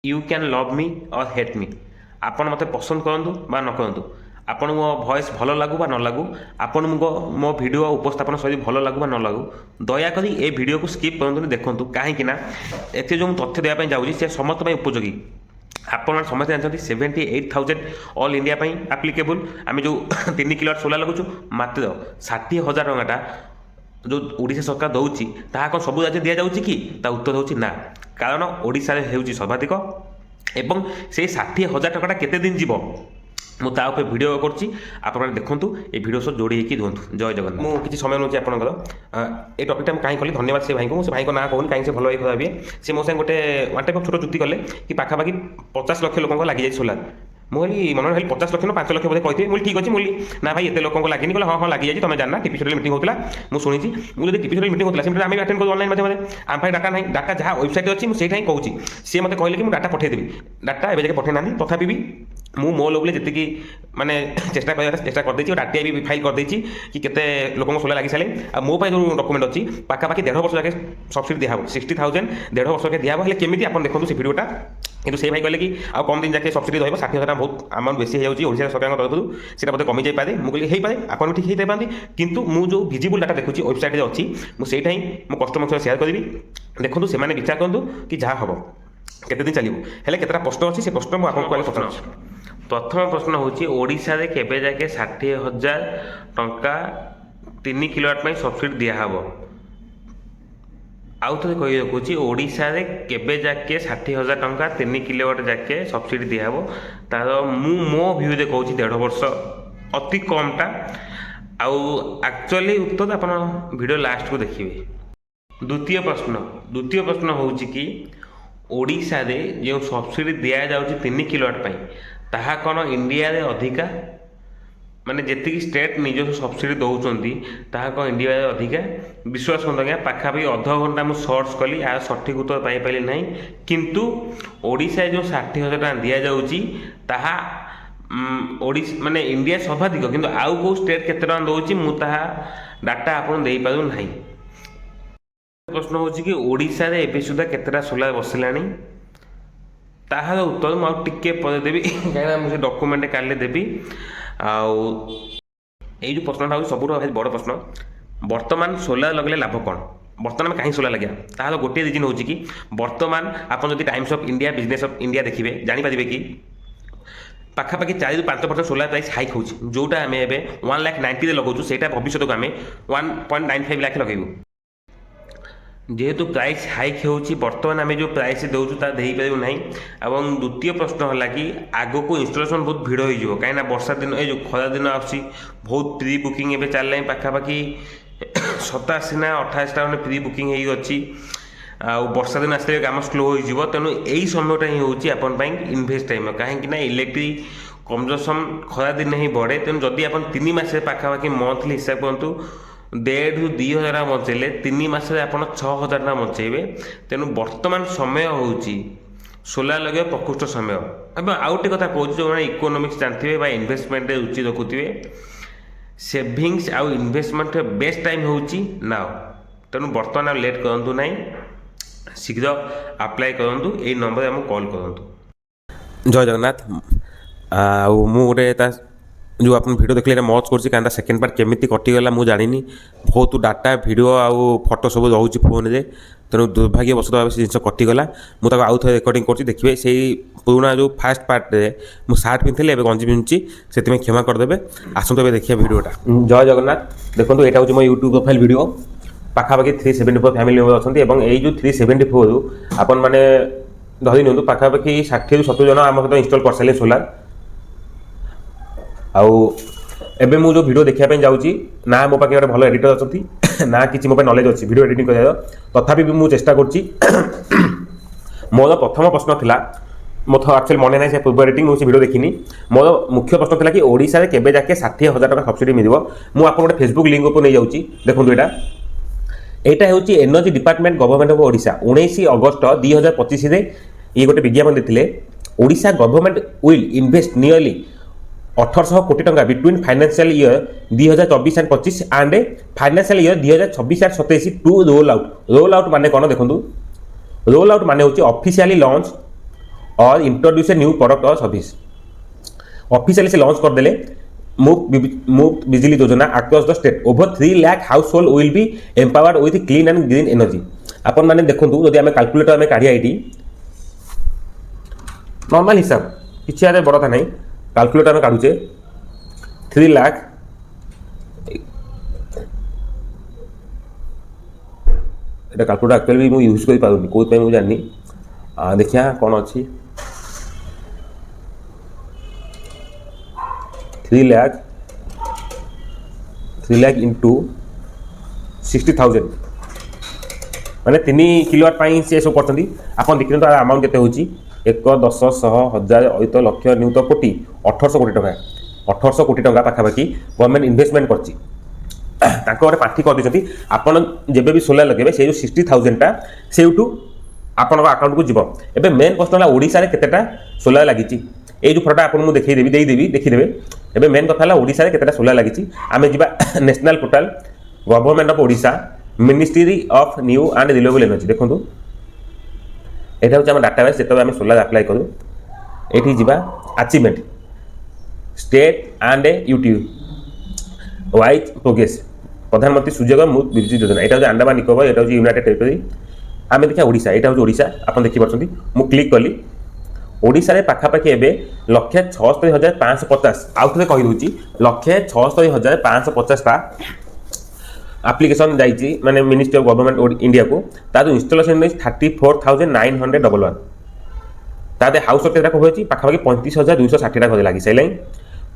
You can love me और hate me आपण मत पसंद करूँ बा न करूँ आपन मो भॉइस भल लगू बा न लगू आपन मो वीडियो उपस्थापन शैली भल लगू बा न लगू दयाकोरी ए वीडियो को स्किप करूँ देखूँ कहीं एत जो तथ्य देवाई जाऊँगी से समस्त उपयोगी आपण समस्त जानते 78,000 ऑल इंडिया आप्लिकेबल आम जो 3 किलो सोलार लगुचु मात्र 60,000 टंकाटा जो ओडिशा सरकार दौची ताहा कौन सब राज्य दि जाऊँगी कि उत्तर होची ना कारण ओडिशा होउची सर्वाधिक एवं से 60,000 टंकाटा केते दिन जीव मुझे भिड करुँची आप देखूँ ये भिड सह जोड़ी होकर रुहतु जय जगन्नाथ मुझे किसी समय नौची आपंकर ये टपिकटा कहीं कली धन्यवाद से भाई को भाई ना कहूँ कहीं से भल भाई भावे से मो गोटे वन टाइप छोट जुक्ति कले कि पाखापाखि 50 लाख लोक लगी जाए सोलार मुझे मन भाई 50 लाख ना 5 लाख बोधे कहते मुझे ठीक अच्छे मुझे ना भाई एत लोक लगे कहले हाँ हाँ लगी जाए तुम जानना टीपी चैनल मीटिंग होता मुझे शुणी मुझे टीपी चैनल मीटिंग होता है आम अटेंड करूँ ऑनलाइन माध्यम आम भाई डाटा ना डाटा जहाँ वेबसाइट अच्छी मुझे ही कहूँ सी मत कहले कि डाटा पठेदेवी डाटा एवं पठे ना तथापि भी मो लोबले जी माने चेष्टा कर डाटा भी फाइल कर कि केते लोक सोला लगी सारे आ मो जो डॉक्यूमेंट अच्छी पाखापाखि 1.5 वर्ष जाके सब्सिडी दिया 60,000 1.5 वर्ष के दिया हेल्ले केमी आप देखो से भिडियोटा किंतु से भाई कहले कि आ कम दिन जाके सब्सिडी रही 60,000 बहुत अमाउंट बेसी हो ओडिशा सरकार तरफ से बोलते कमी जाए मुझे हो पाए आप ठीक हो पाते किंतु मुझे विजिबल डाटा देखुची वेबसाइट अच्छी मुझे मो कस्टमर सह सेयार करी देखो से विचार करूँ कि जहाँ हम केते दिन चलो हेल्ले केतटा प्रश्न अच्छी से प्रश्न मुझे आपको पचार प्रथम प्रश्न हूँ ओडिशा रे केबे जाके 60,000 टंका 3 किलोवाट सब्सिडी दिहब आउ थे कही रखुच्छी ओडिशा रे केबे जाके 60,000 टंका 3 किलोवाट जाके सब्सिडी दिहब तार मो भ्यू दे कहूँ 1.5 वर्ष अति कमटा आउ एक्चुअली उत्तर आप वीडियो लास्ट को देखिए द्वितीय प्रश्न हूँ कि ओडिशा रे जो सब्सिडी दि जाऊँगी 3 किलोवाट ताहा कौन इंडिया रे अधिका माने जेतिकी स्टेट निज सब्सिडी दौरान ताहा कौन इंडिया रे अधिका विश्वास करते आज्ञा पाखापाखि अध घंटा मुझे सर्च कली यार सठिक उत्तर पाइपारि ना किंतु ओडिशा जो 60,000 टका दि जाऊँगी ताहा ओडिशा माने इंडिया सर्वाधिक किंतु आउ को स्टेट केते टका दौची मु ताहा डाटा आपन दे पारु नाही। प्रश्न हूँ कि ओडिशा रे एबे सुधा केतेटा सोलार बसिलानी ताहार उत्तर मुझे पर देवी कहीं मुझे डॉक्यूमेंट काले देवी आई जो प्रश्नटा हूँ सब बड़ प्रश्न वर्तमान सोलार लगे लाभ कौन बर्तमान कहीं सोलार लगे तार गोटे रिजन हूँ कि बर्तमान आप times of India business of India देखिए जानीपारे कि पाखापाखि 4 ରୁ 5% सोलार प्राइस हाइक हो जोटा आम ए 1,90,000 लगाऊँ से भविष्य को आम 1.95 लाख लगेबू जेहेतु प्राइस हाइक होची बर्तमान आम जो प्राइस दौचु ता दे पारू ना। और द्वितीय प्रश्न है कि आग को इंस्टॉलेशन बहुत भिड़ हो कहीं वर्षा दिन ये जो खरा दिन आसी बहुत प्री बुकिंग एवं चल पाखापाखि 87 ना 28टा मैंने प्री बुकिंग होगी वर्षा दिन आसते काम स्लो हो तेणु यही समयटा ही हूँ आपन इनभेस्ट टाइम कहीं इलेक्ट्रिक कंजम्पशन खरा दिन ही बढ़े तेणु जदि आप 3 मास पाखापाखि मंथली हिसाब करूँ 1,500 ରୁ 2,000 बचेले 3 मास आप 6,000 टका बचेबे तेणु वर्तमान समय हूँ सोलार लगे प्रकृष्ट समय। अब आउ टे कथा कहूँ जो मैंने इकोनोमिक्स जानते इन्वेस्टमेंट रुचि रखुवे सेविंग्स आउ इन्वेस्टमेंट बेस्ट टाइम हूँ नाउ तेणु बर्तमान आप लेट करूँ ना शीघ्र अप्लाई करूँ यही नंबर आमको कॉल करूँ। जय जगन्नाथ गोटे जो आप वीडियो देखले मौज कर सेकेंड पार्ट केमी कटिगला मुझे जानी बहुत डाटा वीडियो आउ फोटो सब रोचे फोन रे तेणु दुर्भाग्यवश भाव से जिन कटिगला मुझे आउ थे रेकर्डिंग कर देखिए से पुराना जो फास्ट पार्ट रे मु सार्ट पिंधि गंजी पिंधुची से क्षमा करदे आसतु देखिए वीडियोटा। जय जगन्नाथ देखो यहाँ हूँ मो यूट्यूब प्रोफाइल वीडियो पाखापाखि 374 फैमिली मेम्बर अच्छा और जो 374 आपण मैंने धरी नि पाखापाखि 60 ରୁ 70 जन आम सहित इनस्टॉल कर सारे सोलार आउ एबे मु जो वीडियो देखा जाऊँगी ना मो पाखे गोटे भल एडिटर अच्छा ना कि मो नॉलेज अच्छी वीडियो एडिटिंग कर तथापि भी मुझे चेष्टा करुँची मोर प्रथम प्रश्न था मोर एक्चुअली मन ना से पूर्व एडिटिंग मुझे वीडियो देखनी मोर मुख्य प्रश्न था कि ओडिशा रे केबे जाके 60,000 टका सब्सिडी मिल मुझे आप गोटे फेसबुक लिंक को नहीं जाऊँगी देखो यहाँ हूँ energy department government of Odisha 19 अगस्त 2025 ये गोटे विज्ञापन देते Odisha government will invest nearly 1,800 कोटी टंका between financial year 2024 and 25 and financial year 2026 and 27 to roll out माने कौन देखो रोल आउट माने हूँ ऑफिशियली लॉन्च और इंट्रोड्यूस ए न्यू प्रोडक्ट और सर्विस। ऑफिशियली से लॉन्च कर देले मुफ्त बिजली योजना across the state. Over 3 lakh house hold will be empowered with clean and green energy. आपण मैंने देखो जदि आम कैलकुलेटर आम काढ़िया ये नॉर्मल हिसाब किसी आरे बड़ था नहीं कैलकुलेटर में काढ़ुचे 3 लाख এটা ক্যালকুলেটর एक्चुअली ମୁଁ यूज କରି ପାରୁନି କୋଉଥିପାଇଁ ମୁଁ ଜାଣିନି। ଦେଖିଆ କ'ଣ ଅଛି 3 लाख इंटू 60,000 माने 3 किलोवाट पाई से सब करछंती। आपण देखिन तो अमाउंट केते होची 1 10 100 1000 अयुत लक्ष नियुत कोटी 1800 कोटी टका 1800 कोटी टका पाखापाखि गवर्नमेंट इन्वेस्टमेंट करची। ताको गोटे पाठी कर देछंती आपण जेबे भी सोलार लगेबे से जो 60,000 टा सेउटू आपण अकाउंट को जीवो। एबे मेन क्वेश्चन ला ओडिसा रे केतेटा सोलार लागिची ए जो फटा आपण मु देखै देबी देखिदेबे। एबे मेन कथा ला ओडिसा रे केतेटा सोलार लागिची आमे जिबा national portal government of Odisha ministry of new and renewable energy देखंतु एटा होचा हम डाटाबेस जेतो आमे सोलार अप्लाई करू एठी जिबा achievement state and YouTube wise progress प्रधानमंत्री सुजोग मुफ्त बिजली योजना एटा होचा अंडमान निकोबर एटा होचा यूनाइटेड टेरिटरी। आमे देखिया ओडिसा एटा होचा ओडिसा आपण देखि परछंती मु क्लिक कली ओडिसा रे पाखापाखि एबे 176,550 आउट रे कहि दोची 176,550 टा एप्लिकेशन जाइए माने मिनिस्ट्री ऑफ गवर्नमेंट इंडिया को तार इंस्टॉलेशन 34,911 तादे हाउस होल्ड केटा होची पाखापाखि 35,260 टा लगी साइलाइन।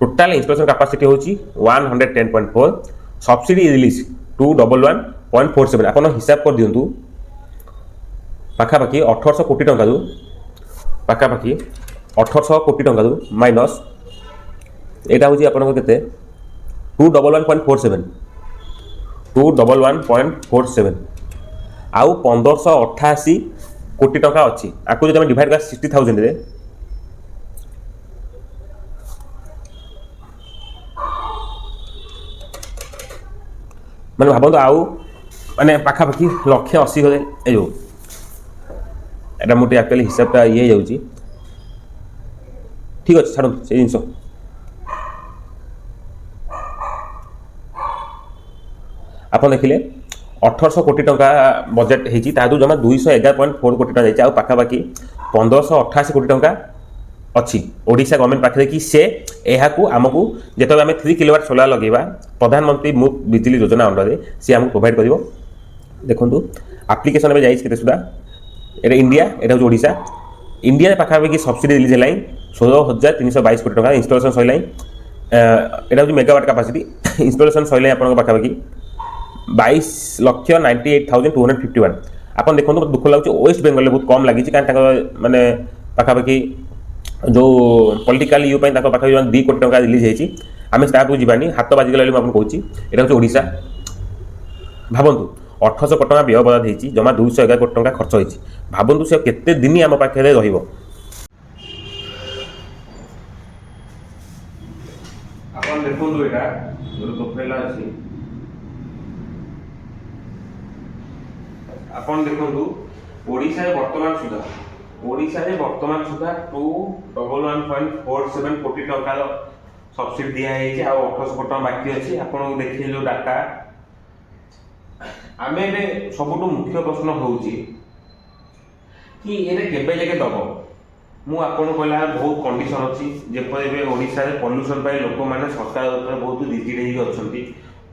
टोटल इंस्टॉलेशन कैपेसिटी होची 110.4 सब्सिडी रिलीज 211.47 आपण हिसाब कर दियंतु पाखापाखि 1800 कोटी टंका दु पाखापाखि 1800 कोटी टंका दु माइनस एटा होची आपण केते 211.47 211.47 आउ 1588 कोटी टंका अच्छी आपको जो डिवाइड कर 60,000 रे मैंने भावत आउ माने पाखापाखि 180,000 जो एटा मोटे एक्चुअली हिसाबटा ये जाउची ठीक अच्छे छाड़ से जिन आप देखिले 1800 कोटी टंका बजेट होती जमा 211.4 कोटी टंका जाइए पाखापाखि 1588 कोटी टंका अच्छी ओडिशा गवर्नमेंट पाखे कि से यह आमको जो आम 3 किलोवाट सोलार लगेगा प्रधानमंत्री मुफ्त बिजली योजना अंडर सी आमको प्रोवाइड कर देखूँ आप्लिकेसन में जाइए सुधा ये इंडिया यहाँ हूँ ओडिशा इंडिया पाखापाखि सब्सिडी रिलीज है 16,322 कोटी टंका इंस्टॉलेशन सैला यहाँ हूँ मेगावाट कैपेसिटी इंस्टॉलेशन सैला आप पाखापाखि 22,98,251 आप देखो दुख लगुच वेस्ट बेंगल बहुत कम लगी माने पाखापाखि जो पॉलिटिकल यू पाखापाखि 2 कोटी टंका रिलीज होती आम को जीवानी हाथ बाजिगला मुझे कहूँ यहाँ हूँ ओडिशा भावतु 1800 कोटी टंका व्यय बराद होती जमा 211 कोटी टंका खर्च होती भावतु से केते दिन आम पाखे रहिबो। आपण देखंतु एटा जो प्रोफाइल अछि आपण देखंतु ओडिशा वर्तमान सुधा 211.47 कोटी टंका सब्सिडी दिया है 1800 कोटी टंका बाकी अच्छी आपन देखिए जो डाटा आमे सबुठ मुख्य प्रश्न होउची कि एने केबे लेके दबो मु आपन कहला बहुत कंडीशन अच्छी जेपरि ओडिशा रे पॉल्यूशन पाई लोक माने सरकार ऊपर बहुत रिजिड ही अछंती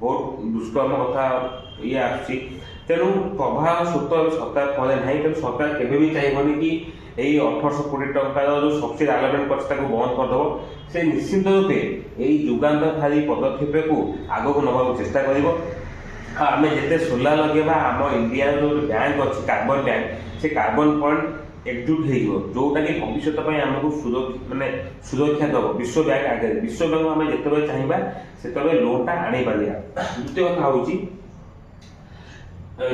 बहुत दुष्कर्म कथा ये आछि तेणु प्रभाव स्रोत सरकार कले ना तेणु सरकार केवे भी चाहिए कि यही 1800 कोटी टंकार जो सब्सिडी आलोटमेंट कर बंद करदेव से निश्चित रूपे यही जुगान्तरकारी पदक्षेप को आगक नवा चेष्टा कर आम जिते सोलार लगेगा आम इंडिया जो बैंक अच्छी कार्बन बैंक से कार्बन पॉइंट एकजुट हो जोटा कि भविष्य आमको माने सुरक्षा दब विश्व बैंक आगे विश्व बैंक आम जिते चाहिए से लोनटा आनी पार। द्वितीय कथा हूँ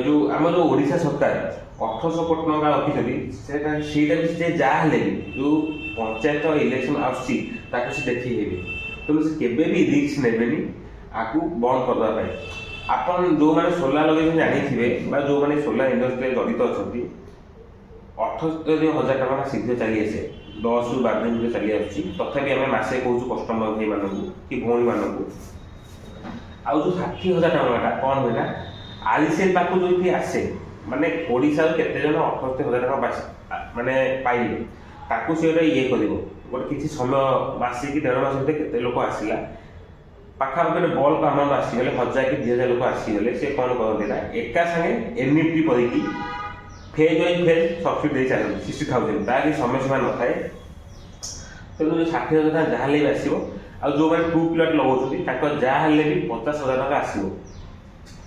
जो आम जो ओडिशा सरकार 1800 कोटी टंका रखी से जहाँ जो पंचायत इलेक्शन आसी देखी हे तेणु से केवे भी रिस्क नेबेनी आपको बंद करदे आपन जो मैंने सोलार लगे जानी थे जो मैंने सोलार इंडस्ट्री जड़ित अच्छा 78,000 ଟଙ୍କା ଶୀଘ୍ର ଚାଲି ଆସେ, 10ରୁ 12 ଦିନ ଭିତରେ ଚାଲି ଆସୁଛି। ତଥାପି ଆମେ ମାସେ କହୁଛୁ କଷ୍ଟମର ଭାଇମାନଙ୍କୁ କି ଭଉଣୀମାନଙ୍କୁ। ଆଉ ଯେଉଁ 60,000 ଟଙ୍କାଟା କ'ଣ ହୁଏ ନା, ଆଇସିଏଲ୍ ପାଖକୁ ଯେଉଁଠି ଆସେ, ମାନେ ଓଡ଼ିଶାରୁ କେତେ ଜଣ 78,000 ଟଙ୍କା ମାନେ ପାଇଲେ, ତାକୁ ସେ ଗୋଟେ ଇଏ କରିବ, ଗୋଟେ କିଛି ସମୟ ମାସେ କି 1.5 ମାସ ଭିତରେ କେତେ ଲୋକ ଆସିଲା, ପାଖାପାଖି ଗୋଟେ ବଲ୍କ ଆମାଉଣ୍ଟ ଆସିଗଲେ, 1,000 କି 2,000 ଲୋକ ଆସିଗଲେ, ସେ କ'ଣ କରନ୍ତି ନା ଏକା ସାଙ୍ଗେ ଏନ୍ଇଏଫ୍ଟି କରିକି ଫେଜ୍ ୱାଇଜ୍ ଫେଜ୍ ସବସିଡି ଦେଇ ଚାଲନ୍ତି 60,000। ତାର କିଛି ସମୟ ସୀମା ନଥାଏ। ତେଣୁ 60,000 ଟଙ୍କା ଯାହା ହେଲେ ବି ଆସିବ। ଆଉ ଯେଉଁମାନେ 2 କିଲୋୱାଟ୍ ଲଗାଉଛନ୍ତି ତାଙ୍କ ଯାହା ହେଲେ ବି 50,000 ଟଙ୍କା ଆସିବ।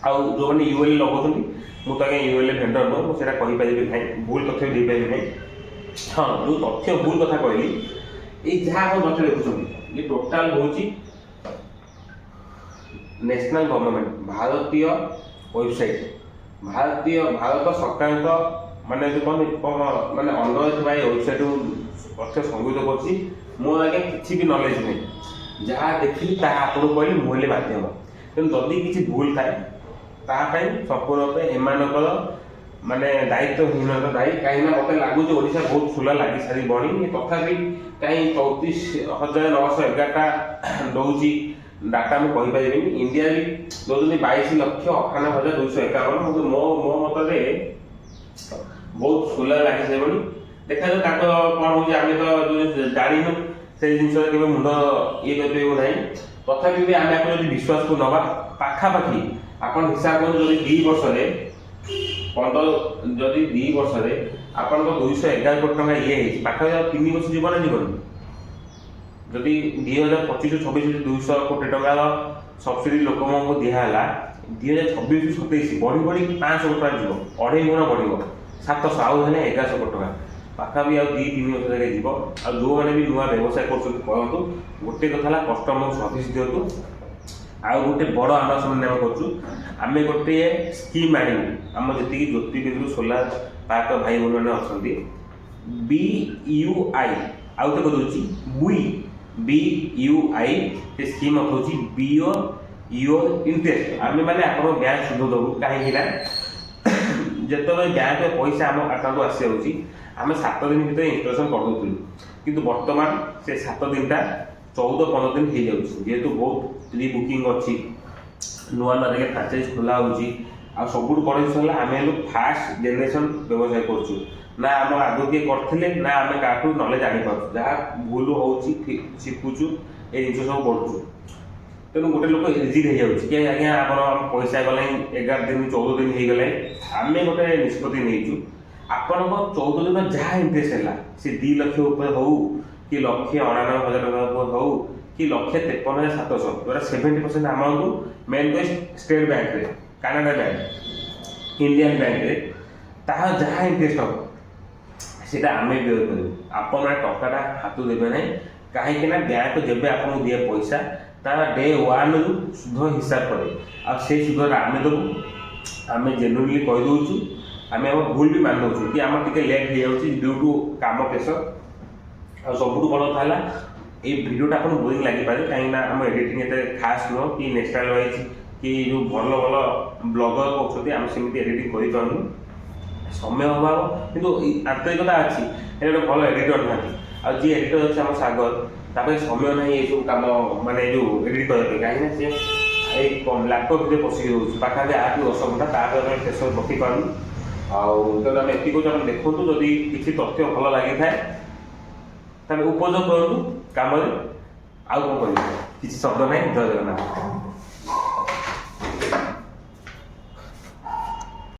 ଆଉ ଯେଉଁମାନେ ୟୁଏଲ୍ ଲଗାଉଛନ୍ତି, ମୁଁ ତ ଆଜ୍ଞା ୟୁଏଲ୍ ଭେଣ୍ଡର ନୁହଁ, ମୁଁ ସେଇଟା କହିପାରିବି ନାହିଁ, ଭୁଲ ତଥ୍ୟ ଦେଇପାରିବି ନାହିଁ। ହଁ, ଯେଉଁ ତଥ୍ୟ ଭୁଲ କଥା କହିଲି, ଏଇ ଯାହା ଆପଣ ତଥ୍ୟ ଦେଖୁଛନ୍ତି, ଏ ଟୋଟାଲ ହେଉଛି ନ୍ୟାସନାଲ ଗଭର୍ଣ୍ଣମେଣ୍ଟ, ଭାରତୀୟ ୱେବସାଇଟ୍, ଭାରତ ସରକାରଙ୍କ ମାନେ ମାନେ ଅଣ୍ଡରରେ ଥିବା ଏ ୱେବସାଇଟ୍ରୁ ତଥ୍ୟ ସଂଗୃହୀତ କରୁଛି। ମୋର ଆଜ୍ଞା କିଛି ବି ନଲେଜ ନାହିଁ, ଯାହା ଦେଖିଲି ତାହା ଆପଣଙ୍କୁ କହିଲି, ମୁଁ ହେଲେ ମାଧ୍ୟମ। ତେଣୁ ଯଦି କିଛି ଭୁଲ ଥାଏ ତାହା ପାଇଁ ସମ୍ପୂର୍ଣ୍ଣ ରୂପେ ଏମାନଙ୍କର ମାନେ ଦାୟିତ୍ୱହୀନତା ଦାୟୀ। କାହିଁକିନା ମୋତେ ଲାଗୁଛି ଓଡ଼ିଶା ବହୁତ ସୁଲା ଲାଗି ସାରିବଣି, ତଥାପି କାହିଁ 34,911ଟା ଦେଉଛି ଡାଟା ମୁଁ କହିପାରିବିନି। ଇଣ୍ଡିଆ ବି ଦେଉଛନ୍ତି 22,98,251। ମୋ ମତରେ ବହୁତ ସୁଲା ଲାଗି ସାରିବଣି। ଦେଖାଯାଉ ତାଙ୍କ କ'ଣ ହେଉଛି, ଆମେ ତ ଜାଣିନୁ, ସେଇ ଜିନିଷରେ କେବେ ମୁଣ୍ଡ ଇଏ କରିପାରିବୁ ନାହିଁ। ତଥାପି ବି ଆମେ ଆପଣ ଯଦି ବିଶ୍ୱାସକୁ ନେବା, ପାଖାପାଖି ଆପଣ ହିସାବ କରନ୍ତୁ, ଯଦି 2 ବର୍ଷରେ ଆପଣଙ୍କ 211 କୋଟି ଟଙ୍କା ଇଏ ହେଇଛି, ପାଖାପାଖି ଆଉ 3 ବର୍ଷ ଯିବ ନା ଯିବନି? ଯଦି 2025-26 200 କୋଟି ଟଙ୍କାର ସବସିଡି ଲୋକମାନଙ୍କୁ ଦିଆହେଲା, 2026-27 ବଢ଼ି 500 କୋଟି ଟଙ୍କା ଯିବ, 2.5 ଗୁଣ ବଢ଼ିବ, 700, ଆଉ ହେଲେ 1,100 କୋଟି ଟଙ୍କା ପାଖାପାଖି ଆଉ 2-3 ବର୍ଷ ଯାକେ ଯିବ। ଆଉ ଯେଉଁମାନେ ବି ନୂଆ ବ୍ୟବସାୟ କରୁଛନ୍ତି କରନ୍ତୁ। ଗୋଟେ କଥା ହେଲା କଷ୍ଟମରକୁ ସର୍ଭିସ୍ ଦିଅନ୍ତୁ। ଆଉ ଗୋଟେ ବଡ଼ ଆନଉନ୍ସମେଣ୍ଟ ଆମେ କରୁଛୁ, ଆମେ ଗୋଟିଏ ସ୍କିମ୍ ଆଣିବୁ, ଆମ ଯେତିକି ଜ୍ୟୋତିବିନ୍ଦୁ ସୋଲାର ପାର୍କ ଭାଇ ଭଉଣୀମାନେ ଅଛନ୍ତି, BUI, ଆଉ ତ କହିଦେଉଛି BUI, ସେ ସ୍କିମ୍ ହେଉଛି ବିଓ ୟୁର ଇଣ୍ଟରେଷ୍ଟ। ଆମେ ମାନେ ଆପଣଙ୍କ ବ୍ୟାଙ୍କ ସୁଧ ଦେବୁ, କାହିଁକି ନା ଯେତେବେଳେ ବ୍ୟାଙ୍କ ପଇସା ଆମ ଆକାଉଣ୍ଟକୁ ଆସିଯାଉଛି, ଆମେ 7 ଦିନ ଭିତରେ ଇନଷ୍ଟଲେସନ୍ କରିଦେଉଥିଲୁ, କିନ୍ତୁ ବର୍ତ୍ତମାନ ସେ 7 ଦିନଟା 14-15 ଦିନ ହେଇଯାଉଛି। ଯେହେତୁ ବହୁତ ରିବୁକିଂ ଅଛି, ନୂଆ ନୂଆ ଜାଗାରେ ଫ୍ରାଞ୍ଚାଇଜ୍ ଖୋଲା ହେଉଛି। ଆଉ ସବୁଠୁ ବଡ଼ ଜିନିଷ ହେଲା, ଆମେ ହେଲୁ ଫାଷ୍ଟ ଜେନେରେସନ୍ ବ୍ୟବସାୟ କରୁଛୁ, ନା ଆମ ଆଗରୁ କିଏ କରିଥିଲେ, ନା ଆମେ କାହାଠୁ ନଲେଜ ଜାଣିପାରୁଛୁ, ଯାହା ଭୁଲ ହେଉଛି ଶିଖୁଛୁ, ଏ ଜିନିଷ ସବୁ କରୁଛୁ। ତେଣୁ ଗୋଟେ ଲୋକ ଇଜିଲି ହେଇଯାଉଛି କି ଆଜ୍ଞା ଆପଣ ପଇସା ଗଲାଣି 11 ଦିନ 14 ଦିନ ହେଇଗଲାଣି। ଆମେ ଗୋଟେ ନିଷ୍ପତ୍ତି ନେଇଛୁ, ଆପଣଙ୍କ 14 ଦିନ ଯାହା ଇଣ୍ଟରେଷ୍ଟ ହେଲା, ସେ 2 ଲକ୍ଷ ଉପରେ ହେଉ କି 1,99,000 ଟଙ୍କା ଉପରେ ହେଉ କି 1,53,700, ଯେଉଁଟା 70% ଆମାଉଣ୍ଟ ମେନ୍ ବେଷ୍ଟ ଷ୍ଟେଟ୍ ବ୍ୟାଙ୍କରେ, କାନାଡା ବ୍ୟାଙ୍କ, ଇଣ୍ଡିଆନ୍ ବ୍ୟାଙ୍କରେ, ତାହା ଯାହା ଇଣ୍ଟରେଷ୍ଟ ହେବ ସେଇଟା ଆମେ ବି କରିବୁ। ଆପଣ ଟଙ୍କାଟା ହାତକୁ ଦେବେ ନାହିଁ, କାହିଁକି ନା ବ୍ୟାଙ୍କ ଯେବେ ଆପଣଙ୍କୁ ଦିଏ ପଇସା, ତା ଡେ 1ରୁ ସୁଧ ହିସାବ କରେ, ଆଉ ସେଇ ସୁଧଟା ଆମେ ଦେବୁ। ଆମେ ଜେନୁଇନଲି କହିଦେଉଛୁ, ଆମେ ଆମ ଭୁଲ ବି ମାନି ଦେଉଛୁ କି ଆମର ଟିକେ ଲେଟ୍ ହେଇଯାଉଛି ଡ୍ୟୁ ଟୁ କାମ ପ୍ରେସର। ଆଉ ସବୁଠୁ ବଡ଼ କଥା ହେଲା, ଏଇ ଭିଡ଼ିଓଟା ଆପଣଙ୍କୁ ବୋରିଂ ଲାଗିପାରେ, କାହିଁକିନା ଆମ ଏଡ଼ିଟିଂ ଏତେ ଖାସ୍ ନୁହଁ, କି ନ୍ୟାସନାଲ ୱାଇଜ୍ କି ଯେଉଁ ଭଲ ଭଲ ବ୍ଲଗର କରୁଛନ୍ତି, ଆମେ ସେମିତି ଏଡ଼ିଟିଂ କରିପାରୁନୁ, ସମୟ ଅଭାବ। କିନ୍ତୁ ଆନ୍ତରିକତା ଅଛି, ହେଲେ ଗୋଟେ ଭଲ ଏଡ଼ିଟର ନାହାନ୍ତି। ଆଉ ଯିଏ ଏଡ଼ିଟର ଅଛି ଆମ ସାଗର, ତା ପାଇଁ ସମୟ ନାହିଁ ଏସବୁ କାମ, ମାନେ ଯେଉଁ ଏଡ଼ିଟ୍ କରିବା ପାଇଁ, କାହିଁକିନା ସେ ଏଇ ଲ୍ୟାପଟପ୍ ଭିତରେ ପଶିକି ରହୁଛି ପାଖାପାଖି 8-10 ଘଣ୍ଟା, ତାପରେ ଆମେ ପ୍ରେସର ରଖିପାରୁନୁ। ଆଉ ତେଣୁ ଆମେ ଏତିକି କହୁଛୁ, ଆପଣ ଦେଖନ୍ତୁ, ଯଦି କିଛି ତଥ୍ୟ ଭଲ ଲାଗିଥାଏ ତାହେଲେ ଉପଯୋଗ କରନ୍ତୁ କାମରେ। ଆଉ କ'ଣ କରିବେ, କିଛି ଶବ୍ଦ ନାହିଁ। ଜୟ ଜଗନ୍ନାଥ।